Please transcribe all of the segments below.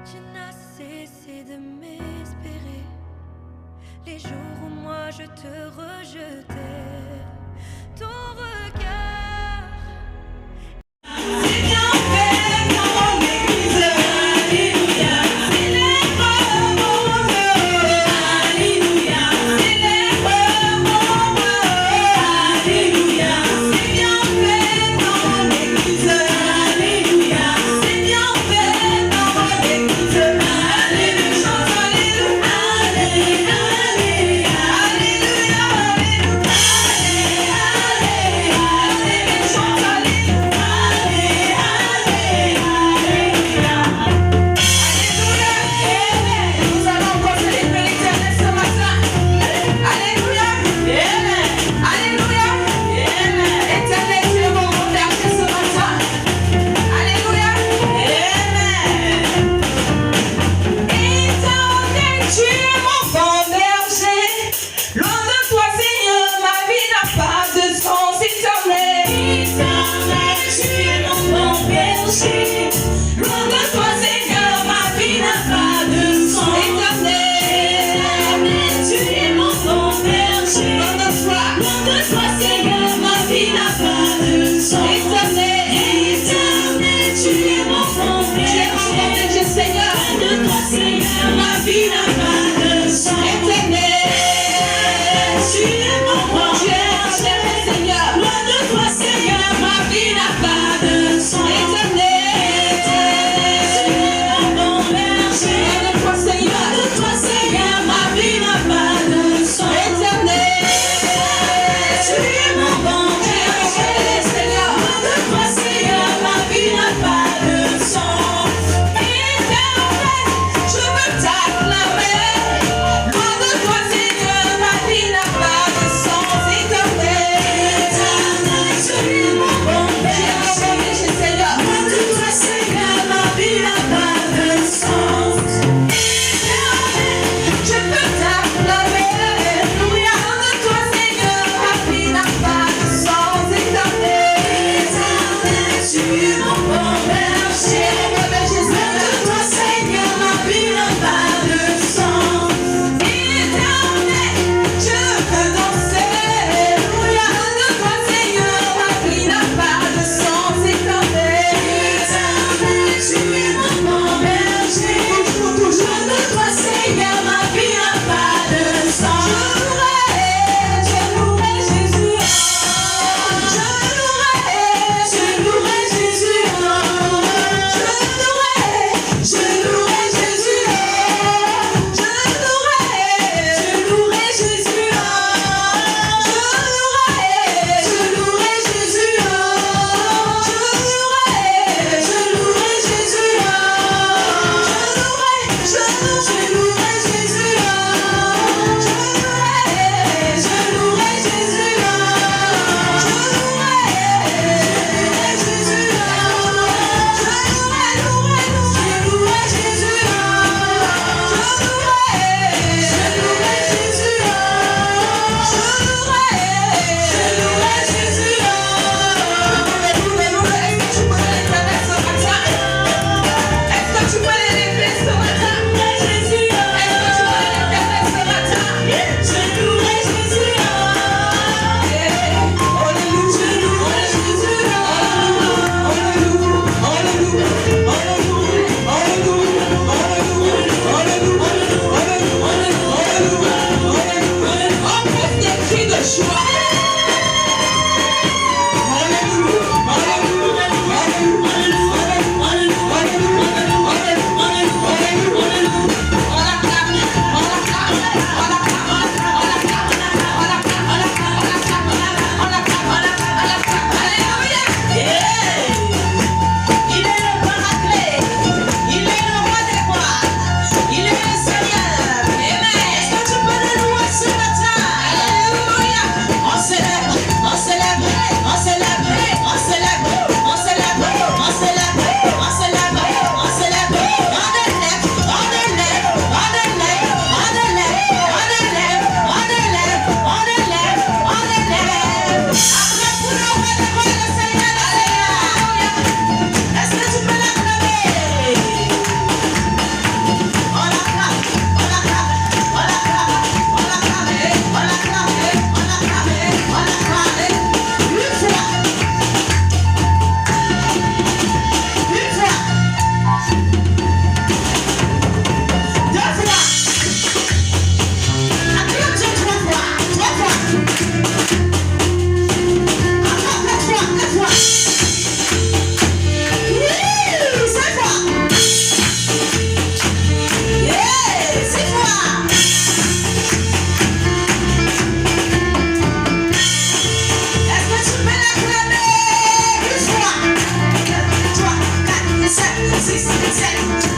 Tu n'as cessé de m'espérer. Les jours où moi je te rejetais, ton regard. C'est bien fait dans mon église. Alléluia. Célèbre mon Dieu. Alléluia. Célèbre mon Dieu. Alléluia. C'est bien fait dans mon église. Alléluia. C'est bien fait dans mon église. Alléluia. Alléluia. Alléluia. Alléluia. Jésus,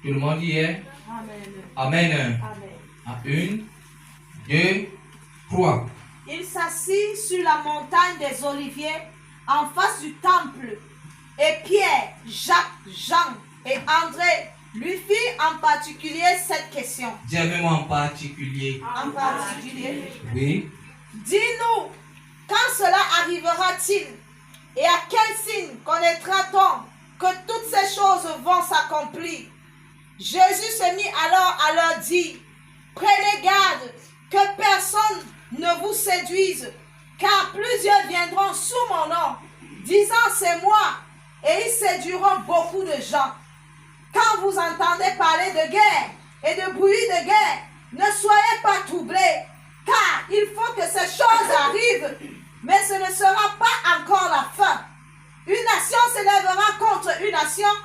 Tout le monde y est? Amen. Amen. Une, deux, trois. Il s'assit sur la montagne des Oliviers en face du temple. Et Pierre, Jacques, Jean et André lui firent en particulier cette question. Dis moi en particulier. En particulier. Oui. Dis-nous, quand cela arrivera-t-il? Et à quel signe connaîtra-t-on que toutes ces choses vont s'accomplir? Jésus se mit alors à leur dire, prenez garde que personne ne vous séduise, car plusieurs viendront sous mon nom, disant c'est moi, et ils séduiront beaucoup de gens. Quand vous entendez parler de guerre et de bruit de guerre, ne soyez pas troublés, car il faut que ces choses arrivent, mais ce ne sera pas encore la fin. Une nation s'élèvera contre une nation,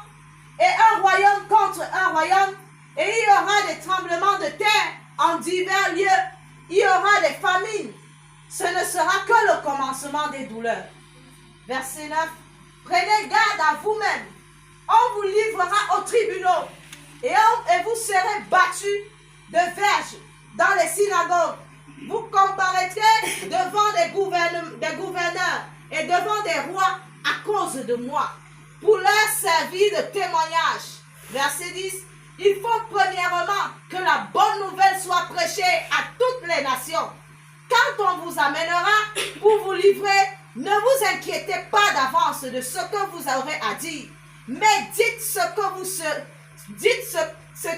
et un royaume contre un royaume, et il y aura des tremblements de terre en divers lieux, il y aura des famines. Ce ne sera que le commencement des douleurs. Verset 9. Prenez garde à vous-même. On vous livrera aux tribunaux, et vous serez battus de verges dans les synagogues. Vous comparaîtrez devant des gouverneurs et devant des rois à cause de moi, pour leur servir de témoignage. Verset 10. Il faut premièrement que la bonne nouvelle soit prêchée à toutes les nations. Quand on vous amènera pour vous livrer, ne vous inquiétez pas d'avance de ce que vous aurez à dire, mais dites ce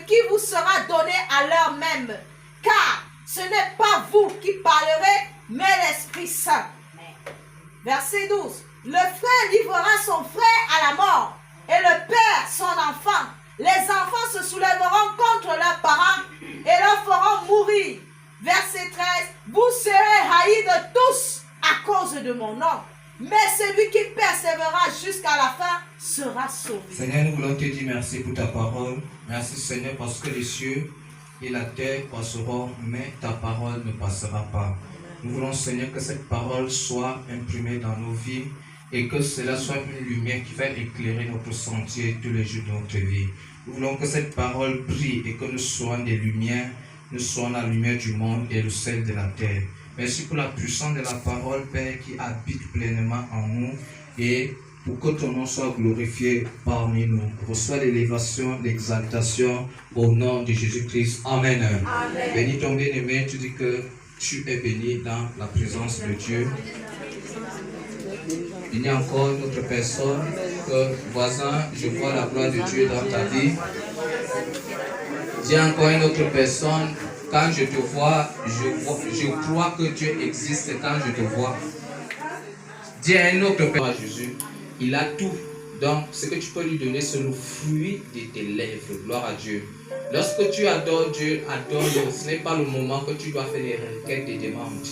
qui vous sera donné à l'heure même, car ce n'est pas vous qui parlerez, mais l'Esprit Saint. Verset 12. Le frère livrera son frère à la mort, et le père son enfant. Les enfants se soulèveront contre leurs parents et leur feront mourir. Verset 13. Vous serez haïs de tous à cause de mon nom, mais celui qui persévérera jusqu'à la fin sera sauvé. Seigneur, nous voulons te dire merci pour ta parole. Merci Seigneur parce que les cieux et la terre passeront, mais ta parole ne passera pas. Nous voulons Seigneur que cette parole soit imprimée dans nos vies et que cela soit une lumière qui va éclairer notre sentier tous les jours de notre vie. Nous voulons que cette parole brille et que nous soyons des lumières, nous soyons la lumière du monde et le sel de la terre. Merci pour la puissance de la parole, Père, qui habite pleinement en nous et pour que ton nom soit glorifié parmi nous. Reçois l'élévation, l'exaltation au nom de Jésus-Christ. Amen. Amen. Bénis ton bien-aimé, tu dis que tu es béni dans la présence de Dieu. Il y a encore une autre personne que, voisin, je vois la gloire de Dieu dans ta vie. Il y a encore une autre personne, quand je te vois, je crois que Dieu existe quand je te vois. Dis à une autre personne, Jésus, il a tout. Donc, ce que tu peux lui donner, c'est le fruit de tes lèvres. Gloire à Dieu. Lorsque tu adores Dieu, adore-le. Ce n'est pas le moment que tu dois faire des requêtes, des demandes.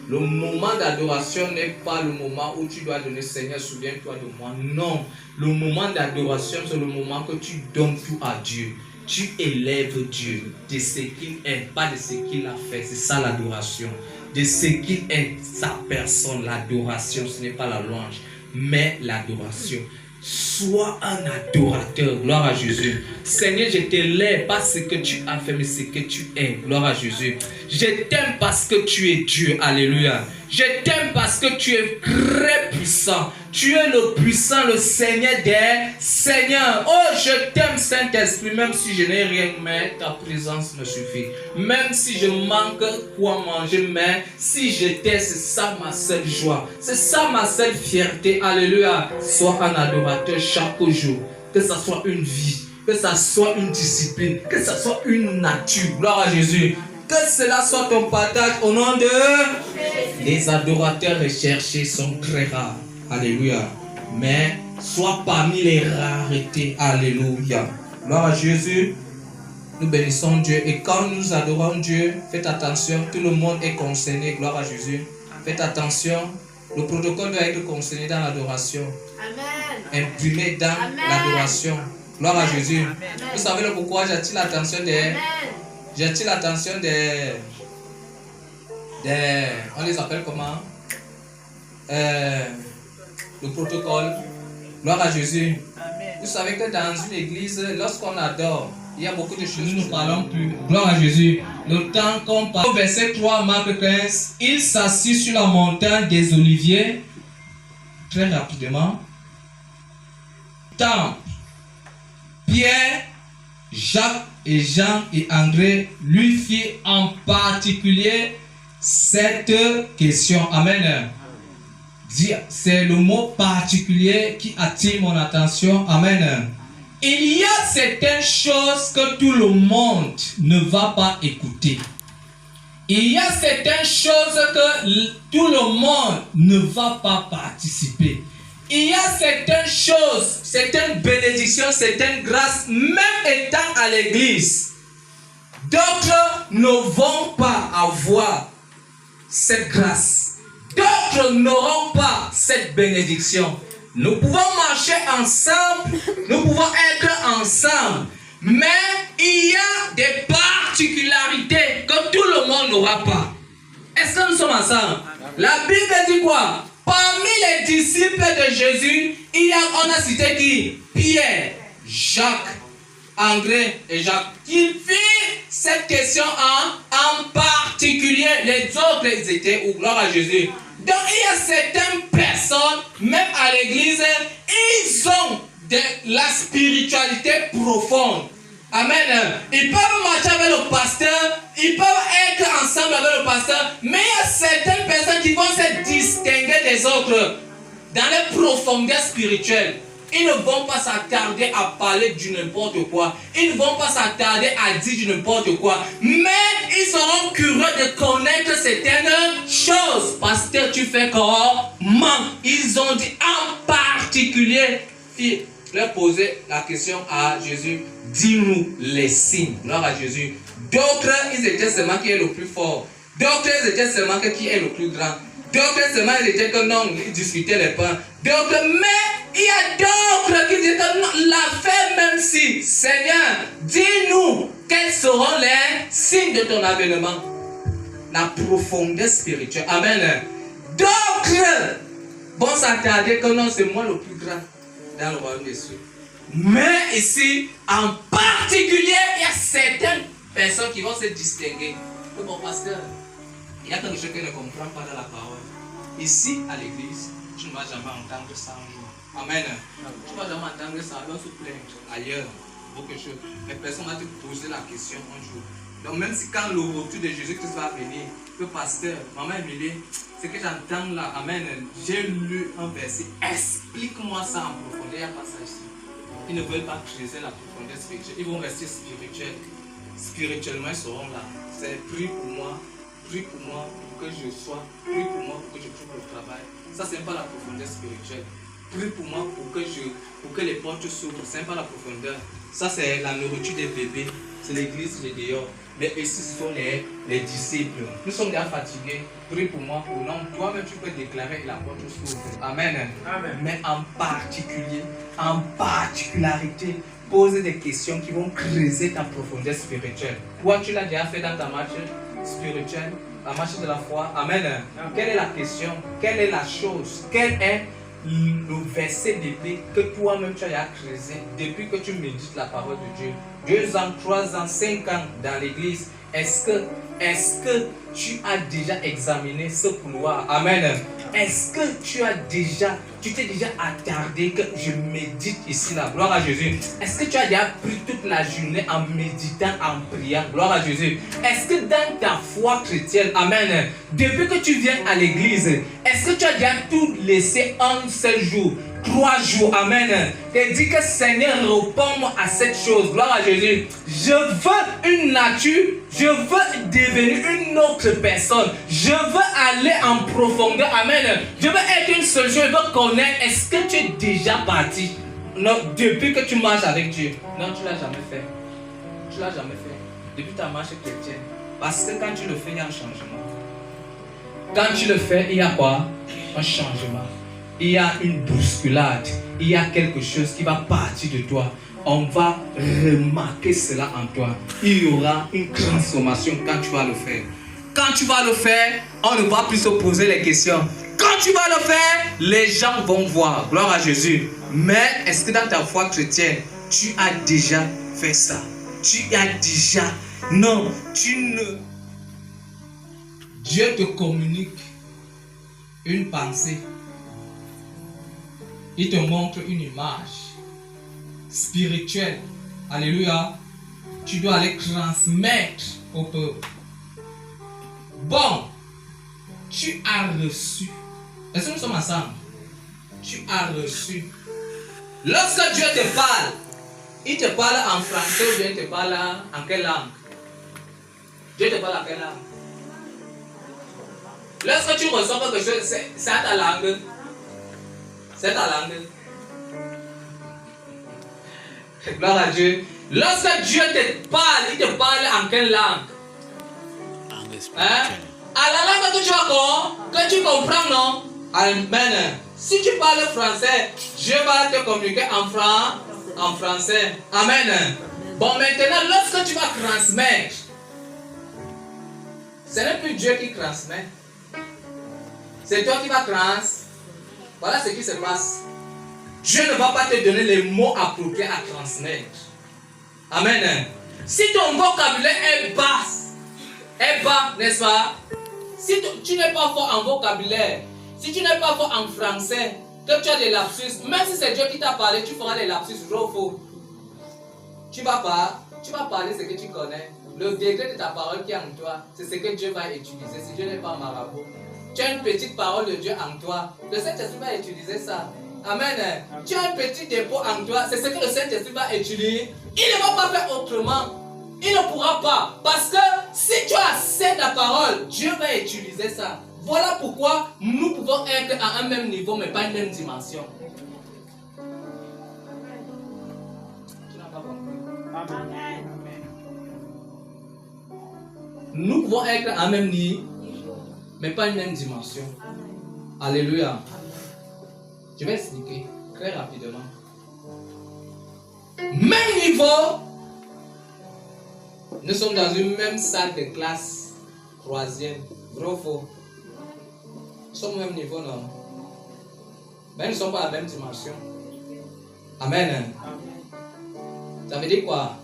Le moment d'adoration n'est pas le moment où tu dois donner, Seigneur, souviens-toi de moi. Non, le moment d'adoration, c'est le moment que tu donnes tout à Dieu. Tu élèves Dieu de ce qu'il est, pas de ce qu'il a fait. C'est ça l'adoration. De ce qu'il est, sa personne, l'adoration. Ce n'est pas la louange, mais l'adoration. Sois un adorateur, gloire à Jésus. Seigneur, je t'élève pas ce que tu as fait, mais ce que tu es, gloire à Jésus. Je t'aime parce que tu es Dieu, alléluia. Je t'aime parce que tu es très puissant. Tu es le puissant, le Seigneur des Seigneurs. Oh, je t'aime, Saint-Esprit, même si je n'ai rien, mais ta présence me suffit. Même si je manque quoi manger, mais si j'étais, c'est ça ma seule joie. C'est ça ma seule fierté. Alléluia. Sois un adorateur chaque jour. Que ça soit une vie, que ça soit une discipline, que ça soit une nature. Gloire à Jésus. Que cela soit ton partage au nom de Jésus. Les adorateurs recherchés sont très rares. Alléluia. Mais sois parmi les raretés. Alléluia. Gloire à Jésus. Nous bénissons Dieu. Et quand nous adorons Dieu, faites attention. Tout le monde est concerné. Gloire à Jésus. Faites attention. Le protocole doit être concerné dans l'adoration. Amen. Imprimé dans l'adoration. Gloire à Jésus. Amen. Vous savez le pourquoi j'attire l'attention des... J'attire l'attention des... On les appelle comment? Le protocole. Gloire à Jésus. Amen. Vous savez que dans une église, lorsqu'on adore, il y a beaucoup de choses. Nous ne parlons plus. Gloire à Jésus. Le temps qu'on parle. Au verset 3, Marc 15, il s'assit sur la montagne des Oliviers. Très rapidement. Temple. Pierre, Jacques et Jean et André lui firent en particulier cette question. Amen. C'est le mot particulier qui attire mon attention. Amen. Il y a certaines choses que tout le monde ne va pas écouter. Il y a certaines choses que tout le monde ne va pas participer. il y a certaines choses, certaines bénédictions, certaines grâces, même étant à l'église, d'autres ne vont pas avoir cette grâce. D'autres n'auront pas cette bénédiction. Nous pouvons marcher ensemble, nous pouvons être ensemble, mais il y a des particularités que tout le monde n'aura pas. Est-ce que nous sommes ensemble? La Bible dit quoi? Parmi les disciples de Jésus, on a cité qui? Pierre, Jacques, André et Jacques. Ils firent cette question en particulier. Les autres, ils étaient où? Gloire à Jésus. Donc il y a certaines personnes, même à l'église, ils ont de la spiritualité profonde. Amen. Ils peuvent marcher avec le pasteur, ils peuvent être ensemble avec le pasteur, mais il y a certaines personnes qui vont se distinguer des autres dans les profondeurs spirituelles. Ils ne vont pas s'attarder à parler du n'importe quoi. Ils ne vont pas s'attarder à dire du n'importe quoi. Mais ils seront curieux de connaître certaines choses. Pasteur, tu fais comment? Ils ont dit en particulier, ils leur posaient la question à Jésus. Dis-nous les signes. Gloire à Jésus. D'autres, ils étaient seulement qui est le plus fort. D'autres, ils étaient seulement qui est le plus grand. D'autres, seulement ils étaient que non, ils discutaient les pains. D'autres, mais il y a d'autres qui disaient que non, la fait même si. Seigneur, dis-nous quels seront les signes de ton avènement. La profondeur spirituelle. Amen. D'autres vont s'attarder que non, c'est moi le plus grand dans le royaume des cieux. Mais ici, en particulier, il y a certaines personnes qui vont se distinguer. Bon, pasteur, il y a quelque chose que je ne comprends pas dans la parole. Ici, à l'église, tu ne vas jamais entendre ça un jour. Amen. Tu ne vas jamais entendre ça, on se plaindre ailleurs. Beaucoup de choses. Les personnes vont te poser la question un jour. Donc, même si quand le retour de Jésus-Christ va venir, le pasteur, maman Emilie, ce que j'entends là, amen, j'ai lu un verset, explique-moi ça en profondeur, il n'y a pas ça ici. Ils ne veulent pas creuser la profondeur spirituelle, ils vont rester spirituels. Spirituellement, ils seront là. C'est prie pour moi pour que je sois, prie pour moi pour que je trouve le travail. Ça, c'est pas la profondeur spirituelle. Prie pour moi pour que les portes s'ouvrent, c'est pas la profondeur. Ça, c'est la nourriture des bébés, c'est l'église de dehors. Mais ici, ce sont les disciples. Nous sommes déjà fatigués. Prie pour moi, pour non. Toi-même, tu peux déclarer et la porte s'ouvre. Amen. Amen. Mais en particularité, pose des questions qui vont creuser ta profondeur spirituelle. Toi, tu l'as déjà fait dans ta marche spirituelle, la marche de la foi. Amen. Amen. Quelle est la question? Quelle est la chose? Quel est le verset d'épée que toi-même tu as creusé depuis que tu médites la parole de Dieu? 2 ans, 3 ans, 5 ans dans l'église. Est-ce que tu as déjà examiné ce couloir? Amen. Est-ce que tu t'es déjà attardé que je médite ici là? Gloire à Jésus. Est-ce que tu as déjà pris toute la journée en méditant, en priant? Gloire à Jésus. Est-ce que dans ta foi chrétienne, amen, depuis que tu viens à l'église, est-ce que tu as déjà tout laissé un seul jour? 3 jours, amen. Et dis que Seigneur, réponds-moi à cette chose. Gloire à Jésus. Je veux une nature, je veux devenir une autre personne. Je veux aller en profondeur, amen. Je veux être une seule chose, je veux connaître. Est-ce que tu es déjà parti? Non, depuis que tu marches avec Dieu. Non, tu ne l'as jamais fait. Tu ne l'as jamais fait. Depuis ta marche chrétienne. Parce que quand tu le fais, il y a un changement. Quand tu le fais, il y a quoi? Un changement. Il y a une bousculade, il y a quelque chose qui va partir de toi. On va remarquer cela en toi. Il y aura une transformation quand tu vas le faire. Quand tu vas le faire, on ne va plus se poser les questions. Quand tu vas le faire, les gens vont voir. Gloire à Jésus. Mais est-ce que dans ta foi chrétienne, tu as déjà fait ça? Tu as déjà... Non, tu ne... Dieu te communique une pensée. Il te montre une image spirituelle. Alléluia. Tu dois aller transmettre au peuple. Bon, tu as reçu. Est-ce que nous sommes ensemble? Tu as reçu. Lorsque Dieu te parle, il te parle en français ou bien il te parle en quelle langue? Dieu te parle en quelle langue? Lorsque tu reçois quelque chose, c'est à ta langue. C'est ta langue. Gloire à Dieu. Lorsque Dieu te parle, il te parle en quelle langue? Hein? À la langue que tu comprends, non? Amen. Si tu parles français, Dieu va te communiquer en français. Amen. Bon, maintenant, lorsque tu vas transmettre, ce n'est plus Dieu qui transmet. C'est toi qui vas transmettre. Voilà ce qui se passe. Dieu ne va pas te donner les mots appropriés à transmettre. Amen. Si ton vocabulaire est bas, n'est-ce pas? Si tu n'es pas fort en vocabulaire, si tu n'es pas fort en français, que tu as des lapsus, même si c'est Dieu qui t'a parlé, tu feras des lapsus, vrai ou faux? Tu vas parler ce que tu connais. Le degré de ta parole qui est en toi, c'est ce que Dieu va utiliser. Si Dieu n'est pas marabout, tu as une petite parole de Dieu en toi. Le Saint-Esprit va utiliser ça. Amen. Tu as un petit dépôt en toi, c'est ce que le Saint-Esprit va utiliser. Il ne va pas faire autrement. Il ne pourra pas. Parce que si tu as assez de la parole, Dieu va utiliser ça. Voilà pourquoi nous pouvons être à un même niveau, mais pas une même dimension. Tu n'as pas compris. Amen. Nous pouvons être à un même niveau, mais pas une même dimension. Alléluia. Je vais expliquer très rapidement. Même niveau, nous sommes dans une même salle de classe, 3e, vrai ou faux? Nous sommes au même niveau, non? Mais nous ne sommes pas à la même dimension. Amen. Ça veut dire quoi?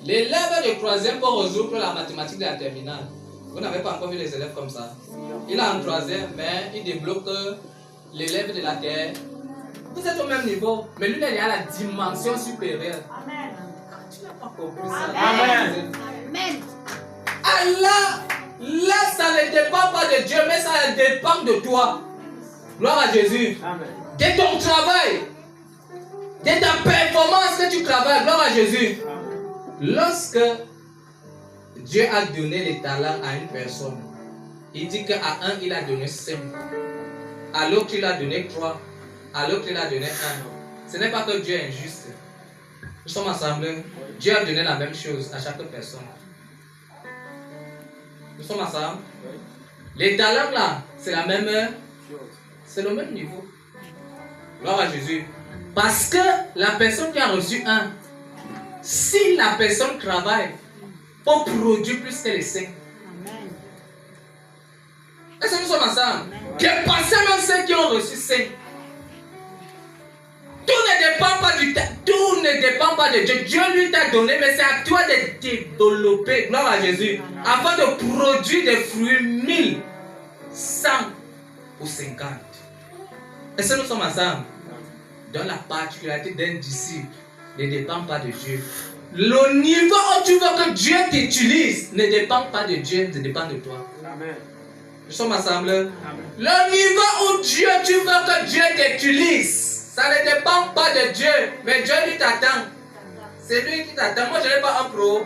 L'élève de 3e peut résoudre la mathématique de la terminale. Vous n'avez pas encore vu les élèves comme ça. Il est en 3e, mais il débloque l'élève de la terre. Vous êtes au même niveau, mais lui, il est à la dimension supérieure. Amen. Tu n'as pas compris ça. Amen. Amen. Allah, là, ça ne dépend pas de Dieu, mais ça dépend de toi. Gloire à Jésus. Amen. De ton travail, de ta performance que tu travailles. Gloire à Jésus. Lorsque Dieu a donné les talents à une personne, il dit qu'à un, il a donné 5. À l'autre, il a donné 3. À l'autre, il a donné 1. Ce n'est pas que Dieu est injuste. Nous sommes ensemble. Dieu a donné la même chose à chaque personne. Nous sommes ensemble. Les talents là, c'est la même chose. C'est le même niveau. Gloire à Jésus. Parce que la personne qui a reçu 1, si la personne travaille, pour produire plus que les 5. Est-ce que nous sommes ensemble? Dépasser même ceux qui ont reçu 5. Tout ne dépend pas de Dieu. Dieu lui t'a donné, mais c'est à toi de développer, gloire à Jésus, afin de produire des fruits 1000, 100 ou 50. Est-ce que nous sommes ensemble? Dans la particularité d'un disciple ne dépend pas de Dieu. Le niveau où tu veux que Dieu t'utilise ne dépend pas de Dieu, ça dépend de toi. Amen. Nous sommes ensemble. Amen. Le niveau où tu veux que Dieu t'utilise, ça ne dépend pas de Dieu, mais Dieu lui t'attend. C'est lui qui t'attend. Moi, je n'ai pas un pro.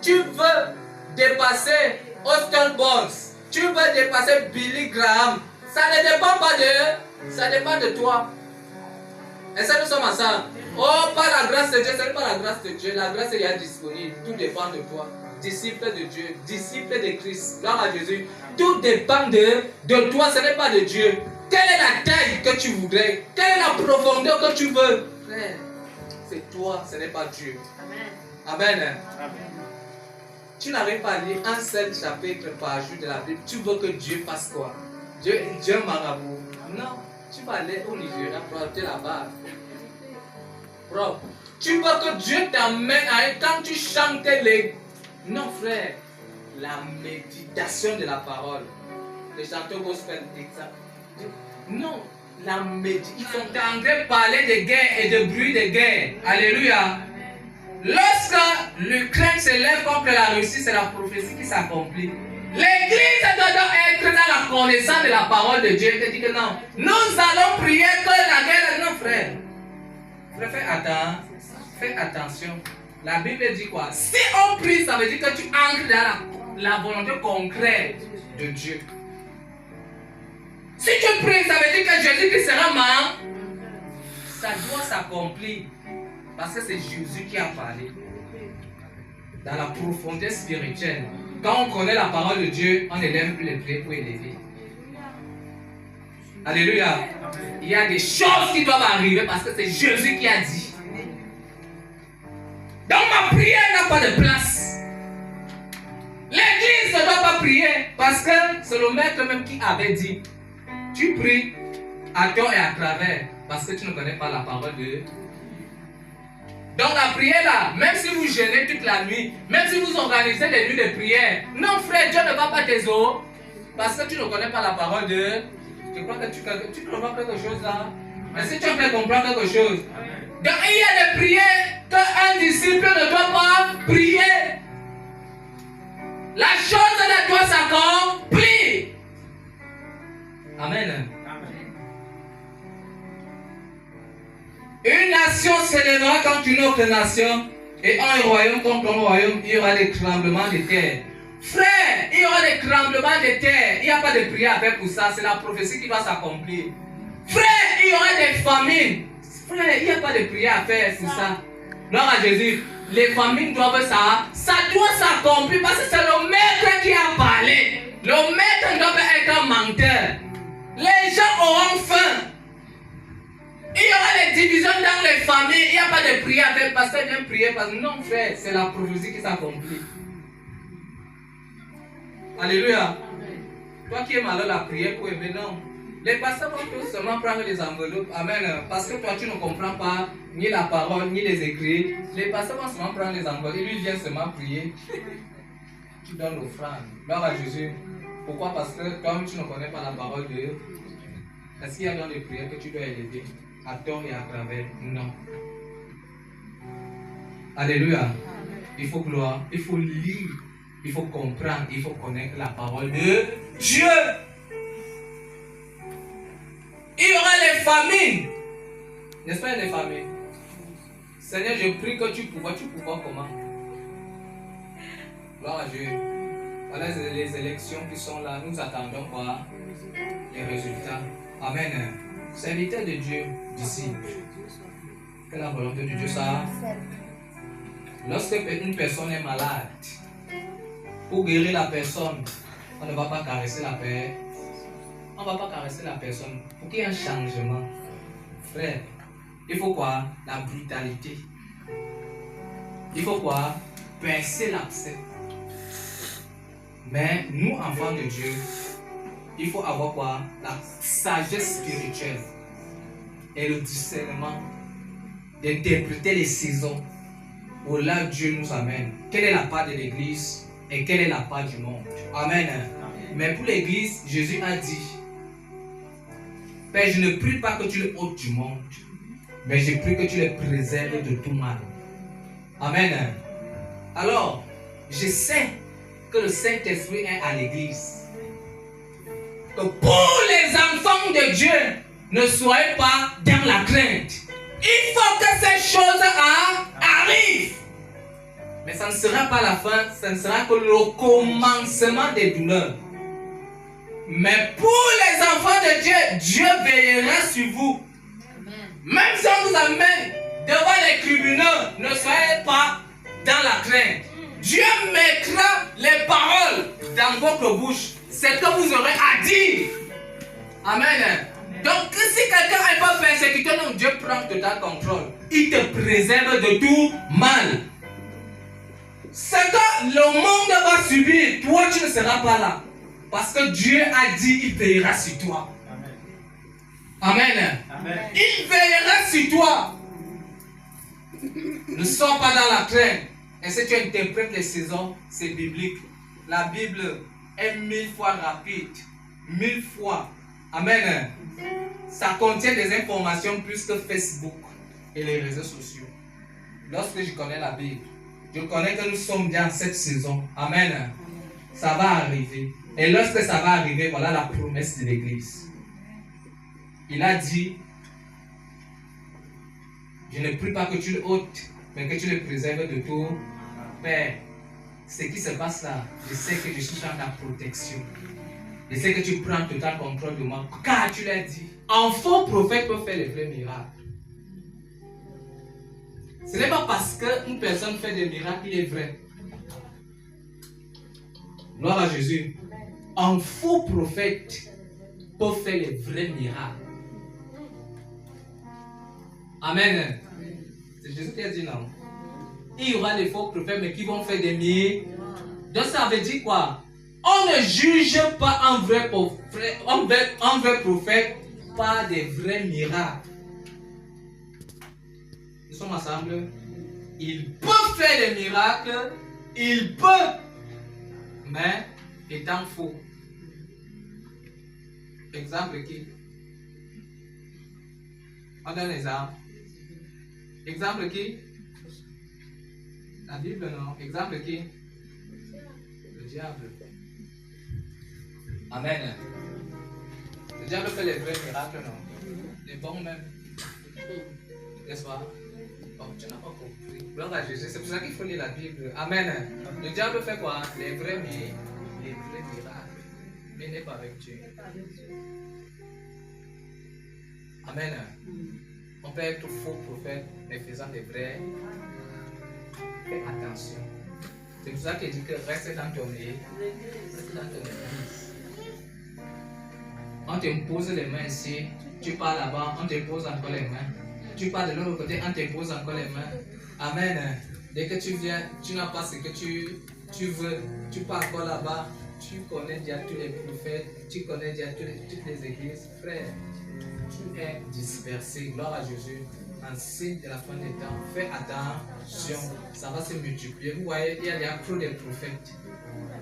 Tu veux dépasser Austin Bonds, tu veux dépasser Billy Graham, ça ne dépend pas de, ça dépend de toi. Est-ce que nous sommes ensemble? Oh, pas la grâce de Dieu, ce n'est pas la grâce de Dieu. La grâce est déjà disponible. Tout dépend de toi. Disciple de Dieu, disciple de Christ. Gloire à Jésus. Tout dépend de toi, ce n'est pas de Dieu. Quelle est la taille que tu voudrais? Quelle est la profondeur que tu veux? Frère, c'est toi, ce n'est pas Dieu. Amen. Amen. Amen. Tu n'arrives pas à lire un seul chapitre par jour de la Bible. Tu veux que Dieu fasse quoi? Dieu marabout. Non, tu vas aller au Nigeria pour acheter la barre. Bro, tu veux que Dieu t'amène à quand tu chantes les... Non frère, la méditation de la parole. Les chanteurs gospel, exact. Non, la méditation. Ils sont en train de parler de guerre et de bruit de guerre. Alléluia. Lorsque l'Ukraine se lève contre la Russie, c'est la prophétie qui s'accomplit. L'église doit être dans la connaissance de la parole de Dieu. Il te dit que non, nous allons prier que la guerre. Non frère. Fais attention. La Bible dit quoi? Si on prie, ça veut dire que tu entres dans la volonté concrète de Dieu. Si tu pries, ça veut dire que Jésus-Christ sera ça doit s'accomplir. Parce que c'est Jésus qui a parlé. Dans la profondeur spirituelle. Quand on connaît la parole de Dieu, on élève plus les pieds pour élever. Alléluia. Il y a des choses qui doivent arriver parce que c'est Jésus qui a dit. Donc ma prière n'a pas de place. L'église ne doit pas prier parce que c'est le maître même qui avait dit. Tu pries à tort et à travers parce que tu ne connais pas la parole de Dieu. Donc la prière là, même si vous jeûnez toute la nuit, même si vous organisez des nuits de prière, non frère, Dieu ne va pas t'exaucer parce que tu ne connais pas la parole de Dieu. Je crois que tu comprends quelque chose là. Mais si tu as fait comprendre quelque chose, donc il y a des prières qu'un disciple ne doit pas prier. La chose ne doit s'accomplir. Amen. Une nation s'élèvera contre une autre nation et un royaume contre un royaume, il y aura des tremblements de terre. Frère, il y aura des tremblements de terre. Il n'y a pas de prière à faire pour ça. C'est la prophétie qui va s'accomplir. Frère, il y aura des famines. Frère, il n'y a pas de prière à faire pour ça. Gloire à Jésus. Les famines doivent ça doit s'accomplir parce que c'est le maître qui a parlé. Le maître ne doit pas être un menteur. Les gens auront faim. Il y aura des divisions dans les familles. Il n'y a pas de prière à faire parce que vient prier. Parce que non, frère, c'est la prophétie qui s'accomplit. Alléluia. Toi qui aimes alors la prière pour aimer, non. Les pasteurs vont seulement prendre les enveloppes. Amen. Parce que toi tu ne comprends pas ni la parole, ni les écrits. Les pasteurs vont seulement prendre les enveloppes. Et lui vient seulement prier. Tu donnes l'offrande. Gloire à Jésus. Pourquoi? Parce que comme tu ne connais pas la parole de Dieu, est-ce qu'il y a dans les prières que tu dois élever à tort et à travers? Non. Alléluia. Il faut gloire. Il faut lire. Il faut comprendre, il faut connaître la parole de Dieu. Il y aura les famines. N'est-ce pas les famines? Seigneur, je prie que tu pourras comment? Gloire à Dieu. Voilà les élections qui sont là. Nous attendons quoi? Les résultats. Amen. Serviteur de Dieu, disciple. Que la volonté de Dieu ça. Lorsque une personne est malade, pour guérir la personne, on ne va pas caresser la paix. On ne va pas caresser la personne. Pour qu'il y ait un changement, frère, il faut quoi? La brutalité. Il faut quoi? Percer l'abcès. Mais nous, enfants de Dieu, il faut avoir quoi? La sagesse spirituelle et le discernement d'interpréter les saisons où là Dieu nous amène. Quelle est la part de l'église? Et quelle est la part du monde? Amen. Mais pour l'église, Jésus a dit, Père, je ne prie pas que tu le ôtes du monde, mais je prie que tu le préserves de tout mal. Amen. Alors, je sais que le Saint-Esprit est à l'église. Que pour les enfants de Dieu, ne soyez pas dans la crainte. Il faut que ces choses arrivent. Mais ça ne sera pas la fin, ça ne sera que le commencement des douleurs. Mais pour les enfants de Dieu, Dieu veillera sur vous. Même si on vous amène devant les tribunaux, ne soyez pas dans la crainte. Dieu mettra les paroles dans votre bouche. C'est que vous aurez à dire. Amen. Donc si quelqu'un n'est pas persécuté, non, Dieu prend total contrôle. Il te préserve de tout mal. Ce que le monde va subir, toi tu ne seras pas là. Parce que Dieu a dit, il veillera sur toi. Amen. Amen. Il veillera sur toi. Ne sois pas dans la crainte. Et si tu interprètes les saisons, c'est biblique. La Bible est 1000 fois rapide. 1000 fois. Amen. Ça contient des informations plus que Facebook et les réseaux sociaux. Lorsque je connais la Bible, je connais que nous sommes dans cette saison. Amen. Ça va arriver. Et lorsque ça va arriver, voilà la promesse de l'Église. Il a dit, je ne prie pas que tu le ôtes, mais que tu le préserves de tout. Père, ce qui se passe là, je sais que je suis dans ta protection. Je sais que tu prends total contrôle de moi. Car tu l'as dit, un faux prophète peut faire les vrais miracles. Ce n'est pas parce qu'une personne fait des miracles qu'il est vrai. Gloire à Jésus. Un faux prophète peut faire les vrais miracles. Amen. C'est Jésus qui a dit non. Il y aura des faux prophètes mais qui vont faire des miracles. Donc ça veut dire quoi? On ne juge pas un vrai prophète par des vrais miracles. Nous sommes ensemble. Il peut faire des miracles. Il peut. Mais étant faux. Exemple qui? On donne un exemple. Exemple qui? La Bible, non. Exemple qui? Le diable. Amen. Le diable fait les vrais miracles, non? Les bons même. N'est-ce pas? Oh, tu n'as pas compris. Gloire à Jésus. C'est pour ça qu'il faut lire la Bible. Amen. Le diable fait quoi? Les vrais miracles. Mais n'est pas avec Dieu. Amen. On peut être faux prophète, mais faisant des vrais. Fais attention. C'est pour ça qu'il dit que reste dans ton nez. Reste dans ton église. On te pose les mains ici. Tu pars là-bas, on te pose encore les mains. Tu pars de l'autre côté, on te pose encore les mains. Amen. Dès que tu viens, tu n'as pas ce que tu veux. Tu pars encore là-bas. Tu connais déjà tous les prophètes. Tu connais déjà toutes les églises. Frère, tu es dispersé. Gloire à Jésus. En signe de la fin des temps. Fais attention. Ça va se multiplier. Vous voyez, il y a les accros des prophètes.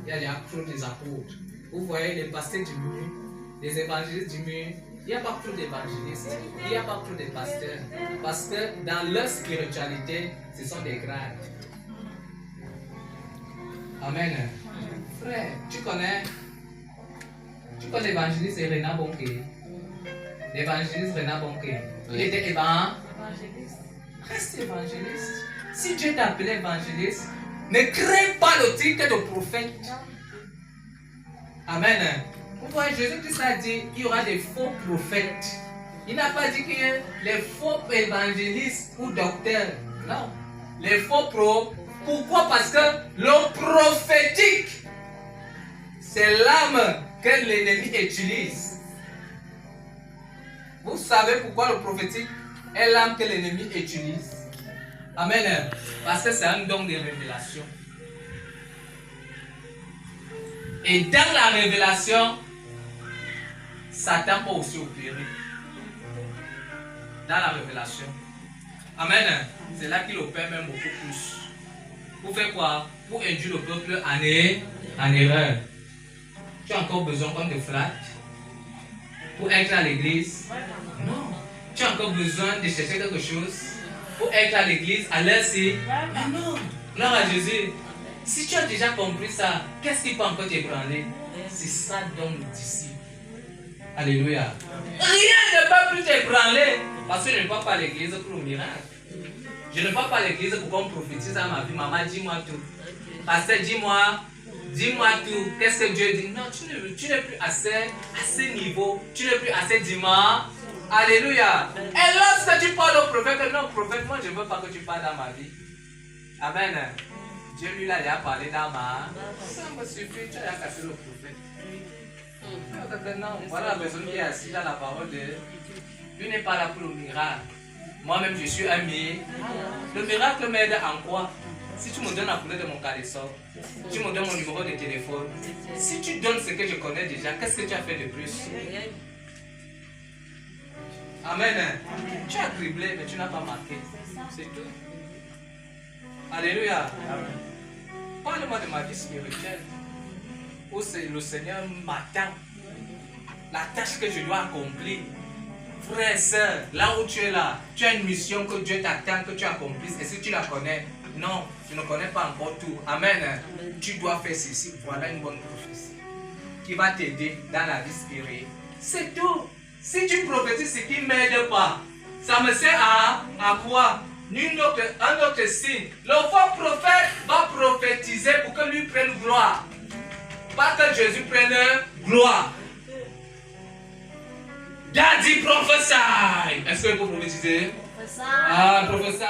Il y a les accros des apôtres. Vous voyez, les pasteurs diminuent. Les évangélistes diminuent. Il n'y a pas trop d'évangélistes, il n'y a pas trop de pasteurs, parce que dans leur spiritualité, ce sont des grades. Amen. Frère, tu connais l'évangéliste Renat Bonke. L'évangéliste Renat Bonke. Il était évangéliste. Reste évangéliste. Si Dieu t'a appelé évangéliste, ne crée pas le titre de prophète. Amen. Vous voyez, Jésus-Christ a dit qu'il y aura des faux prophètes. Il n'a pas dit qu'il y a les faux évangélistes ou docteurs. Non. Les faux pros. Pourquoi? Parce que le prophétique, c'est l'âme que l'ennemi utilise. Vous savez pourquoi le prophétique est l'âme que l'ennemi utilise? Amen. Parce que c'est un don de révélation. Et dans la révélation, Satan peut aussi opérer. Dans la révélation. Amen. C'est là qu'il opère même beaucoup plus. Pour faire quoi? Pour induire le peuple en erreur. Tu as encore besoin qu'on te flatte? Pour être à l'église? Non. Tu as encore besoin de chercher quelque chose? Pour être à l'église, à l'heure ci? Non. Gloire à Jésus. Si tu as déjà compris ça, qu'est-ce qui peut encore t'ébranler? C'est ça donc le disciple. Alléluia. Rien ne peut plus t'ébranler. Parce que je ne vais pas à l'église pour le miracle. Je ne vais pas à l'église pour qu'on prophétise à ma vie. Maman, dis-moi tout. Pasteur, dis-moi tout. Qu'est-ce que Dieu dit? Non, tu n'es plus à ce niveau. Tu n'es plus assez dimanche. Alléluia. Et lorsque tu parles au prophète, non, prophète, moi je ne veux pas que tu parles dans ma vie. Amen. Dieu lui là, il a parlé dans ma. Ça me suffit, tu as cassé le prophète. Non, voilà la personne qui est assise dans la parole de Dieu. Lui n'est pas là pour le miracle. Moi-même, je suis un miracle. Le miracle m'aide en quoi? Si tu me donnes la couleur de mon caleçon, tu me donnes mon numéro de téléphone. Si tu donnes ce que je connais déjà, qu'est-ce que tu as fait de plus? Amen. Tu as criblé, mais tu n'as pas marqué. C'est tout. Alléluia. Parle-moi de ma vie spirituelle. Où c'est le Seigneur m'attend. La tâche que je dois accomplir. Frère, sœur, là où tu es là, tu as une mission que Dieu t'attend que tu accomplisses. Et si tu la connais, non, tu ne connais pas encore tout. Amen. Tu dois faire ceci. Voilà une bonne prophétie qui va t'aider dans la vie spirituelle. C'est tout. Si tu prophétises ce qui ne m'aide pas, ça me sert à quoi? Un autre signe. Le faux prophète va prophétiser pour que lui prenne gloire. Pas que Jésus prenne gloire. Daddy prophesy. Est-ce que vous prophétisez? Ah, prophesy.